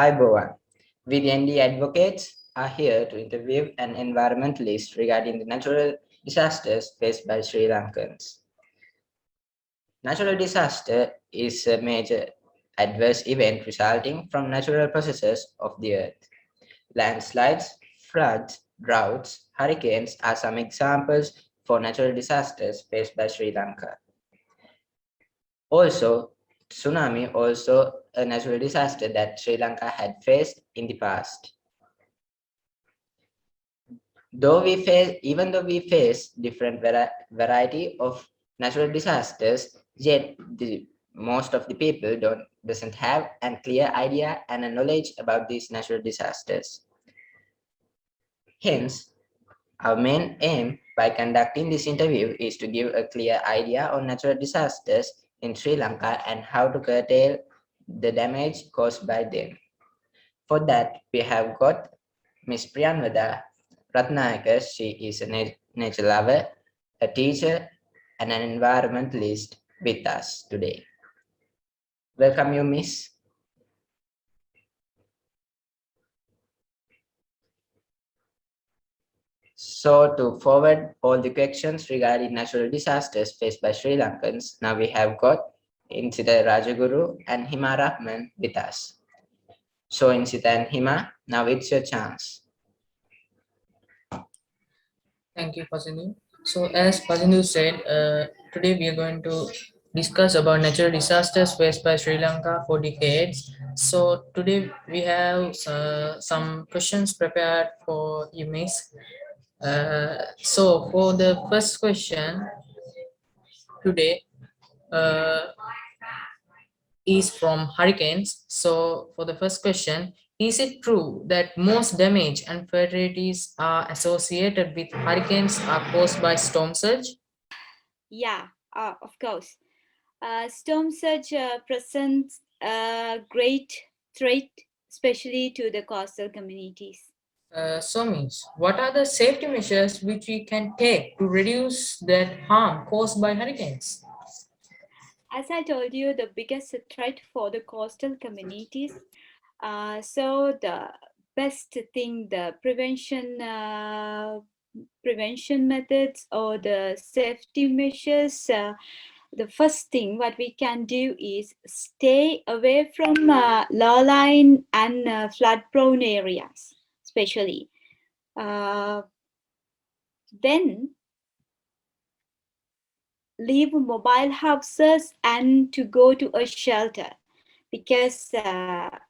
Aibowan. We the ND advocates are here to interview an environmentalist regarding the natural disasters faced by Sri Lankans. Natural disaster is a major adverse event resulting from natural processes of the earth. Landslides, floods, droughts, hurricanes are some examples for natural disasters faced by Sri Lanka. Also, tsunami also a natural disaster that Sri Lanka had faced in the past. Even though we face different variety of natural disasters, yet most of the people doesn't have a clear idea and a knowledge about these natural disasters. Hence, our main aim by conducting this interview is to give a clear idea on natural disasters in Sri Lanka and how to curtail the damage caused by them. For that, we have got Ms. Priyanvada Ratnayaka. She is a nature lover, a teacher, and an environmentalist with us today. Welcome you, Miss. So to forward all the questions regarding natural disasters faced by Sri Lankans, now we have got Insita Rajaguru and Hima Rahman with us. So Insita and Hima, now it's your chance. Thank you, Pasinu. So, as Pasinu said, today we are going to discuss about natural disasters faced by Sri Lanka for decades. So, today we have some questions prepared for you, Miss. So, for the first question today is from hurricanes. So, for the first question, is it true that most damage and fatalities are associated with hurricanes are caused by storm surge? Yeah, of course. Storm surge presents a great threat, especially to the coastal communities. So means, what are the safety measures which we can take to reduce that harm caused by hurricanes? As I told you, the biggest threat for the coastal communities. So the best thing, the prevention methods or the safety measures. The first thing what we can do is stay away from low-lying and flood-prone areas, especially. Then leave mobile houses and to go to a shelter, because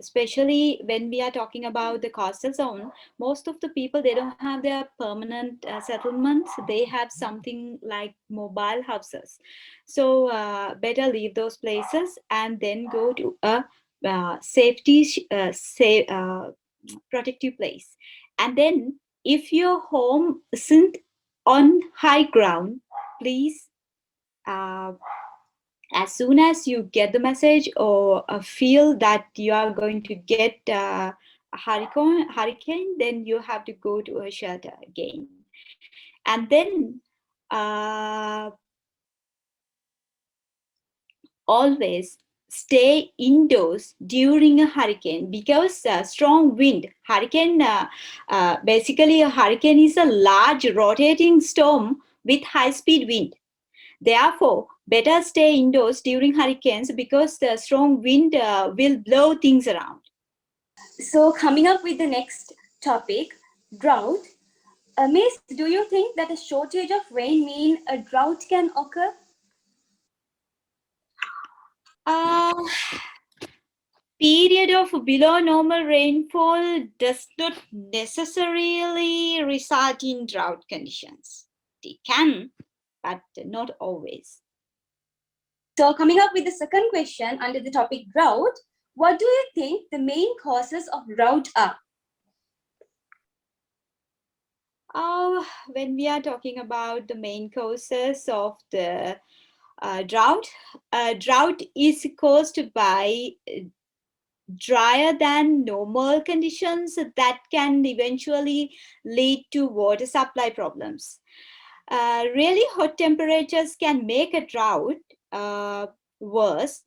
especially when we are talking about the coastal zone, most of the people, they don't have their permanent settlements. They have something like mobile houses. So better leave those places and then go to a protective place. And then if your home isn't on high ground, please as soon as you get the message or feel that you are going to get a hurricane, then you have to go to a shelter again. And then always stay indoors during a hurricane, because strong wind, basically a hurricane is a large rotating storm with high speed wind. Therefore, better stay indoors during hurricanes, because the strong wind will blow things around. So, coming up with the next topic, drought. Miss, do you think that a shortage of rain mean a drought can occur? Period of below normal rainfall does not necessarily result in drought conditions. It can, but not always. So, coming up with the second question under the topic drought, what do you think the main causes of drought are? When we are talking about the main causes of the drought is caused by drier than normal conditions that can eventually lead to water supply problems. Really hot temperatures can make a drought worse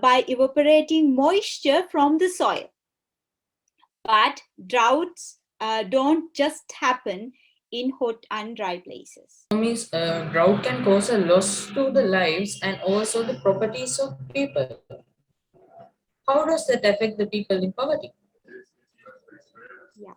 by evaporating moisture from the soil. But droughts don't just happen in hot and dry places. Means drought can cause a loss to the lives and also the properties of people. How does that affect the people in poverty? Yeah.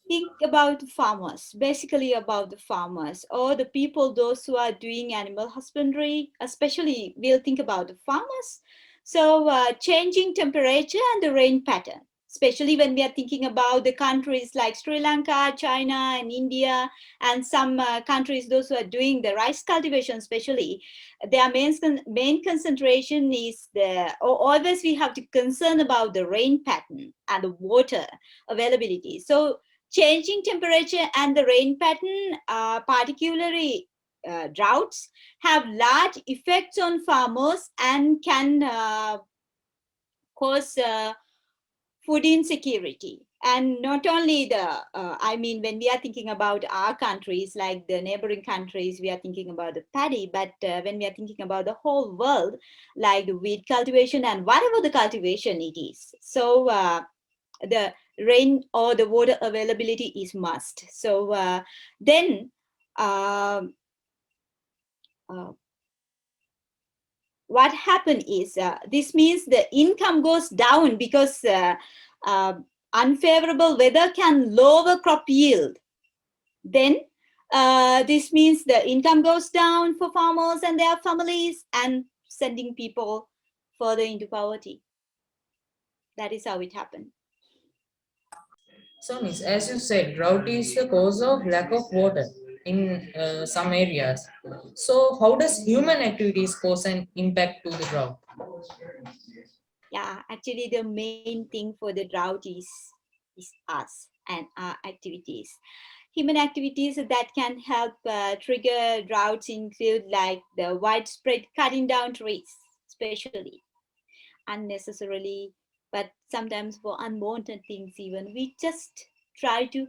Think about the farmers, basically about the farmers or the people, those who are doing animal husbandry, especially we'll think about the farmers. So changing temperature and the rain pattern, especially when we are thinking about the countries like Sri Lanka, China and India, and some countries, those who are doing the rice cultivation, especially, their main concentration is always we have to concern about the rain pattern and the water availability. So changing temperature and the rain pattern, particularly droughts, have large effects on farmers and can cause food insecurity. And not only when we are thinking about our countries, like the neighboring countries, we are thinking about the paddy, but when we are thinking about the whole world, like the wheat cultivation and whatever the cultivation it is. So the rain or the water availability is must. So then um, uh, what happened is this means the income goes down because uh, unfavorable weather can lower crop yield. Then this means the income goes down for farmers and their families and sending people further into poverty. That is how it happened. So, means as you said, drought is the cause of lack of water in some areas. So, how does human activities cause an impact to the drought? Yeah, actually the main thing for the drought is us and our activities. Human activities that can help trigger droughts include like the widespread cutting down trees, especially unnecessarily, but sometimes for unwanted things even. We just try to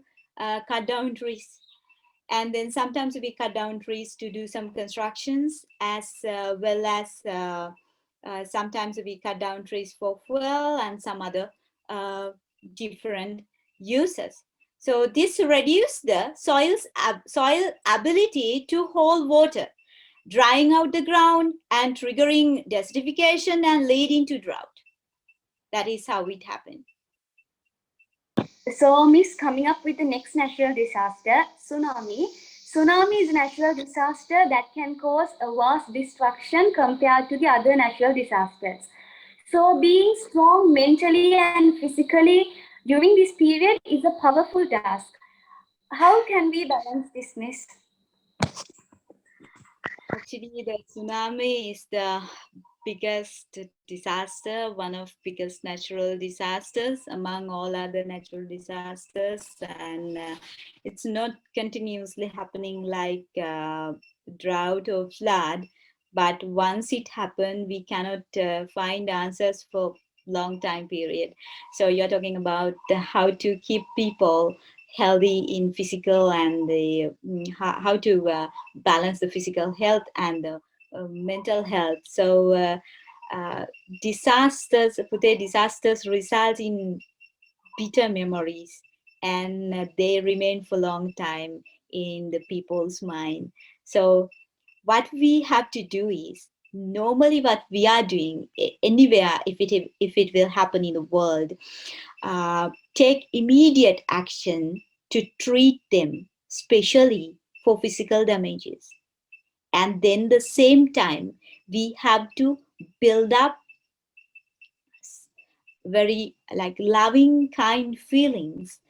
cut down trees. And then sometimes we cut down trees to do some constructions, as well as sometimes we cut down trees for fuel and some other different uses. So this reduces the soil ability to hold water, drying out the ground and triggering desertification and leading to drought. That is how it happened. So, Miss, coming up with the next natural disaster, tsunami. Tsunami is a natural disaster that can cause a vast destruction compared to the other natural disasters. So, being strong mentally and physically during this period is a powerful task. How can we balance this, Miss? Actually, the tsunami is the biggest disaster, one of biggest natural disasters among all other natural disasters, and it's not continuously happening like drought or flood. But once it happened, we cannot find answers for long time period. So you're talking about how to keep people healthy in physical and how to balance the physical health and the mental health. So uh, disasters result in bitter memories, and they remain for a long time in the people's mind. So what we have to do is, normally what we are doing anywhere, if it will happen in the world, take immediate action to treat them, especially for physical damages. And then the same time, we have to build up very like loving, kind feelings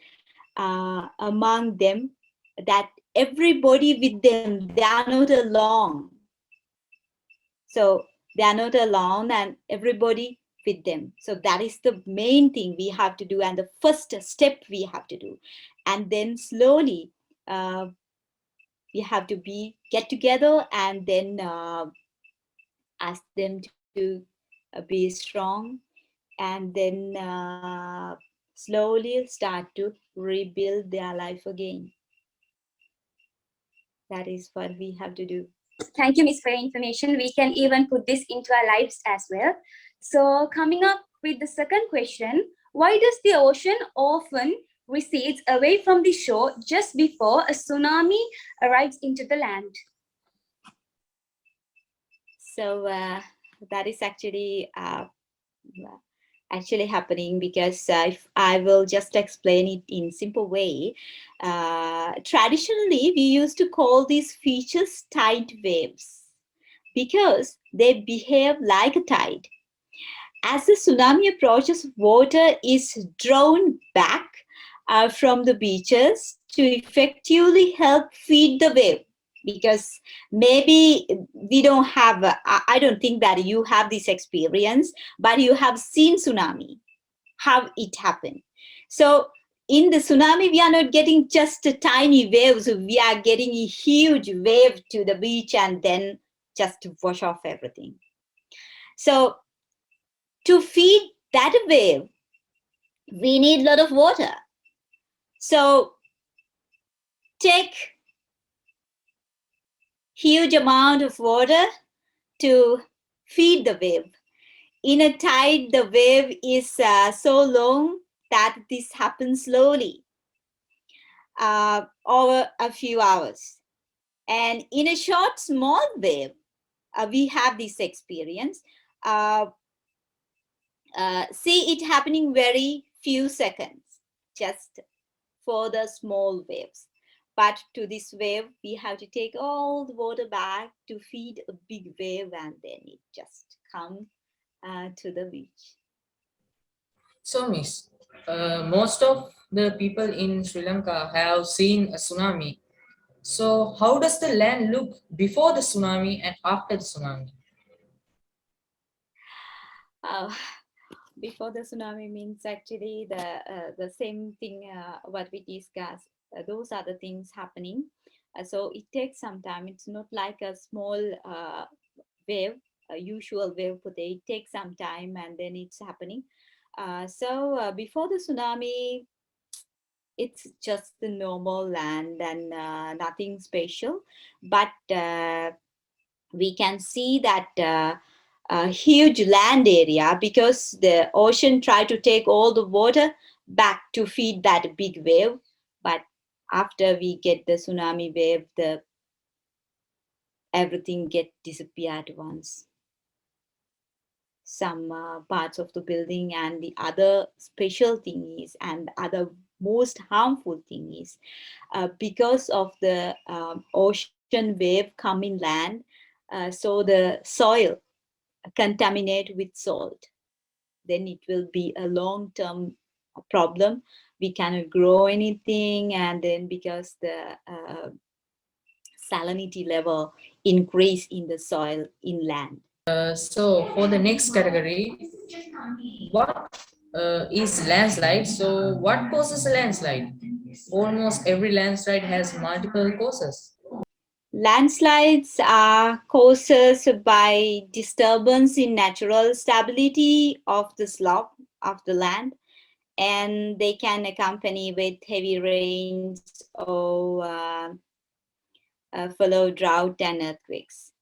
among them, that everybody with them, they are not alone. So they are not alone and everybody with them. So that is the main thing we have to do and the first step we have to do. And then slowly we have to get together and then ask them to be strong, and then slowly start to rebuild their life again. That is what we have to do. Thank you, Miss, for your information. We can even put this into our lives as well. So, coming up with the second question, Why does the ocean often recedes away from the shore just before a tsunami arrives into the land? So that is actually happening because if I will just explain it in simple way. Traditionally, we used to call these features tide waves because they behave like a tide. As the tsunami approaches, water is drawn back from the beaches to effectively help feed the wave. Because maybe we don't have, I don't think that you have this experience, but you have seen tsunami, how it happened. So in the tsunami, we are not getting just a tiny waves, we are getting a huge wave to the beach and then just to wash off everything. So to feed that wave, we need a lot of water. So take huge amount of water to feed the wave. In a tide, the wave is so long that this happens slowly over a few hours. And in a short, small wave, we have this experience. See it happening very few seconds, just for the small waves. But to this wave, we have to take all the water back to feed a big wave, and then it just comes to the beach. So, Miss, most of the people in Sri Lanka have seen a tsunami. So, how does the land look before the tsunami and after the tsunami? Uh, Before the tsunami means actually the same thing what we discussed. Those are the things happening. So it takes some time. It's not like a small wave, a usual wave. But it takes some time, and then it's happening. So before the tsunami, it's just the normal land and nothing special. But we can see that a huge land area because the ocean tried to take all the water back to feed that big wave. But after we get the tsunami wave, the everything get disappeared once. Some parts of the building, and the other special thing is, and the other most harmful thing is, because of the ocean wave coming land, so the soil contaminate with salt, then it will be a long-term problem. We cannot grow anything, and then because the salinity level increase in the soil inland. So, for the next category, what is landslide? So, what causes a landslide? Almost every landslide has multiple causes. Landslides are caused by disturbance in natural stability of the slope of the land, and they can accompany with heavy rains or follow drought and earthquakes.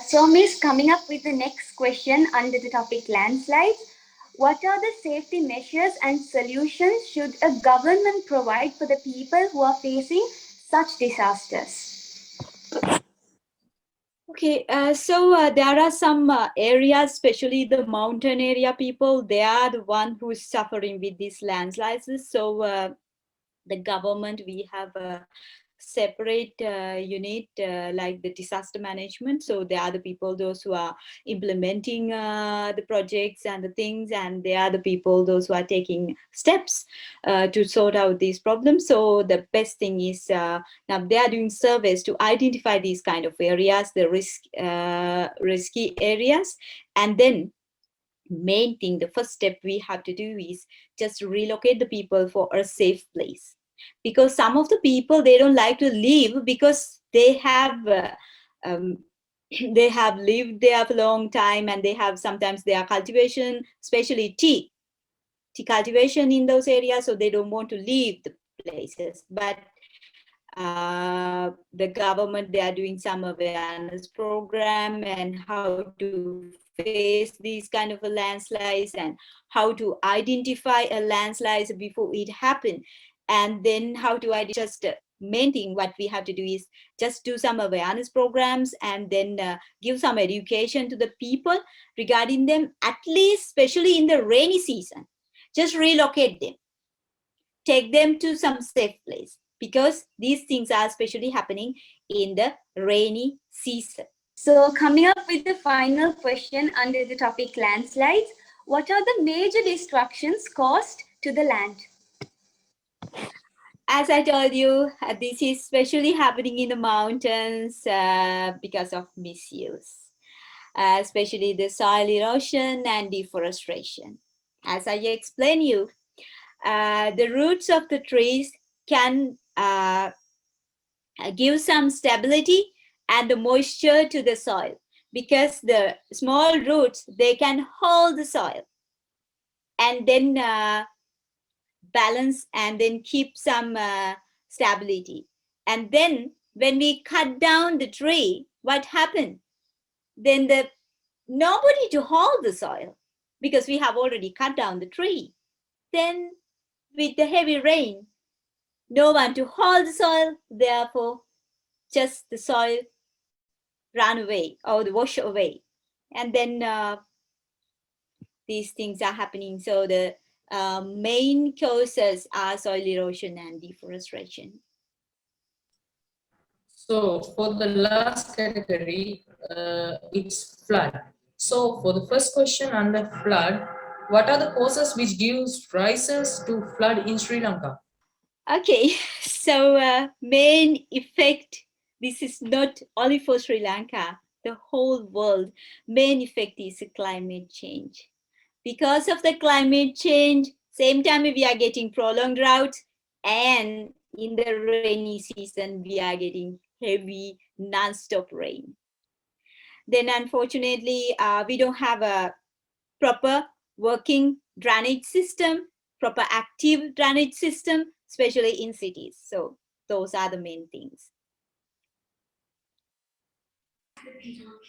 So, Miss, coming up with the next question under the topic landslides. What are the safety measures and solutions should a government provide for the people who are facing such disasters? Okay, so there are some areas, especially the mountain area people, they are the one who is suffering with these landslides. So the government, we have a separate unit like the disaster management. So they are the people, those who are implementing the projects and the things, and they are the people, those who are taking steps to sort out these problems. So the best thing is now they are doing surveys to identify these kind of areas, the risky areas, and then main thing, the first step we have to do is just relocate the people for a safe place, because some of the people, they don't like to leave because they have um, they have lived there for a long time, and they have sometimes their cultivation, especially tea cultivation in those areas, so they don't want to leave the places. But the government, they are doing some awareness program and how to face face these kind of a landslides and how to identify a landslide before it happened. And then how to identify, just main thing what we have to do is just do some awareness programs and then give some education to the people regarding them, at least especially in the rainy season. Just relocate them, take them to some safe place, because these things are especially happening in the rainy season. So coming up with the final question under the topic landslides, what are the major destructions caused to the land? As I told you, this is especially happening in the mountains because of misuse, especially the soil erosion and deforestation. As I explained you, the roots of the trees can give some stability and the moisture to the soil, because the small roots, they can hold the soil and then balance and then keep some stability. And then when we cut down the tree, what happened? Then nobody to hold the soil, because we have already cut down the tree. Then with the heavy rain, no one to hold the soil, therefore just the soil run away or wash away. And then these things are happening. So the main causes are soil erosion and deforestation. So for the last category, it's flood. So for the first question under flood, what are the causes which gives rises to flood in Sri Lanka? Okay, so main effect, this is not only for Sri Lanka, the whole world, main effect is climate change. Because of the climate change, same time we are getting prolonged droughts, and in the rainy season, we are getting heavy non-stop rain. Then unfortunately, we don't have a proper working drainage system, proper active drainage system, especially in cities. So those are the main things.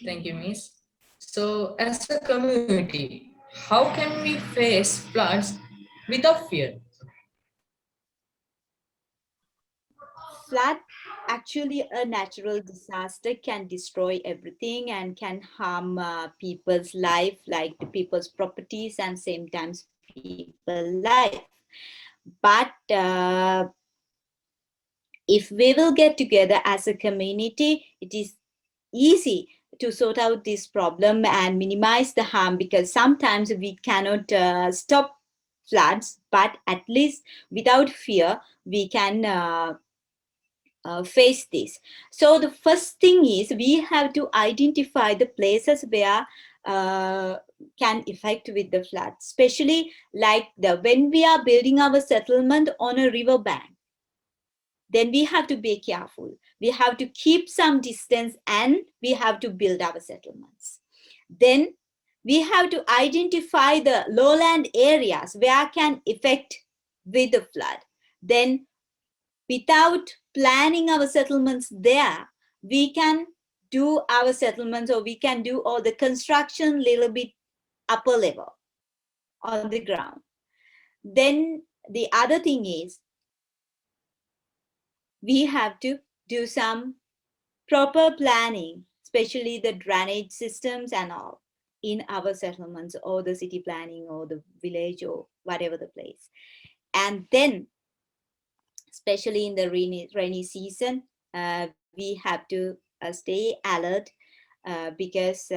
Thank you, Miss. So as a community, how can we face floods without fear? Flood, actually a natural disaster, can destroy everything and can harm people's life, like the people's properties, and same times people life. But if we will get together as a community, it is easy to sort out this problem and minimize the harm, because sometimes we cannot stop floods, but at least without fear we can face this. So the first thing is we have to identify the places where can affect with the flood, especially like when we are building our settlement on a river bank. Then we have to be careful. We have to keep some distance and we have to build our settlements. Then we have to identify the lowland areas where can affect with the flood. Then without planning our settlements there, we can do our settlements, or we can do all the construction little bit upper level on the ground. Then the other thing is we have to do some proper planning, especially the drainage systems and all in our settlements or the city planning or the village or whatever the place. And then, especially in the rainy season, we have to stay alert because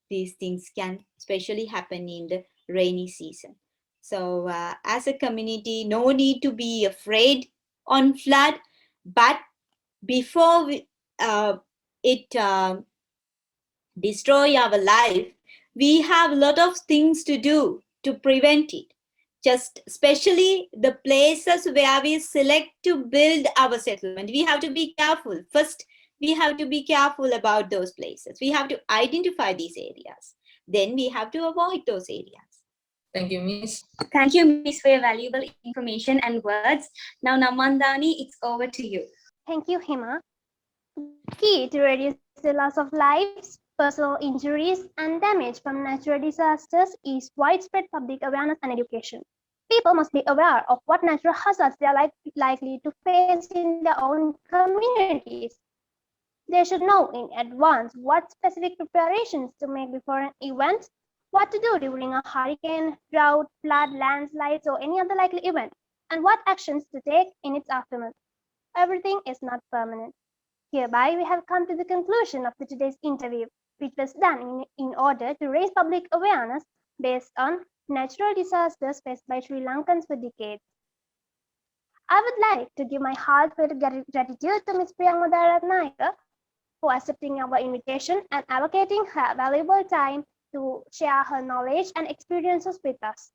these things can especially happen in the rainy season. So as a community, no need to be afraid on flood, but before it destroy our life, we have a lot of things to do to prevent it. Just especially the places where we select to build our settlement, we have to be careful. First, we have to be careful about those places. We have to identify these areas. Then we have to avoid those areas. Thank you, Miss. Thank you, Miss, for your valuable information and words. Now, Namandani, it's over to you. Thank you, Hema. Key to reduce the loss of lives, personal injuries, and damage from natural disasters is widespread public awareness and education. People must be aware of what natural hazards they are likely to face in their own communities. They should know in advance what specific preparations to make before an event, what to do during a hurricane, drought, flood, landslides, or any other likely event, and what actions to take in its aftermath. Everything is not permanent. Hereby, we have come to the conclusion of today's interview, which was done in order to raise public awareness based on natural disasters faced by Sri Lankans for decades. I would like to give my heartfelt gratitude to Ms. Priyanka Naika for accepting our invitation and allocating her valuable time to share her knowledge and experiences with us.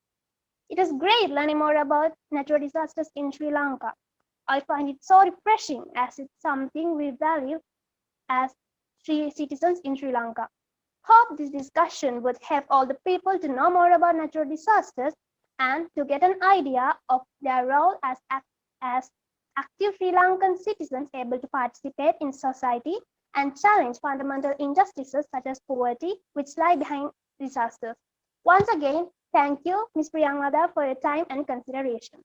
It is great learning more about natural disasters in Sri Lanka. I find it so refreshing as it's something we value as citizens in Sri Lanka. Hope this discussion would help all the people to know more about natural disasters and to get an idea of their role as active Sri Lankan citizens able to participate in society and challenge fundamental injustices such as poverty, which lie behind disasters. Once again, thank you, Ms. Priyanka, for your time and consideration.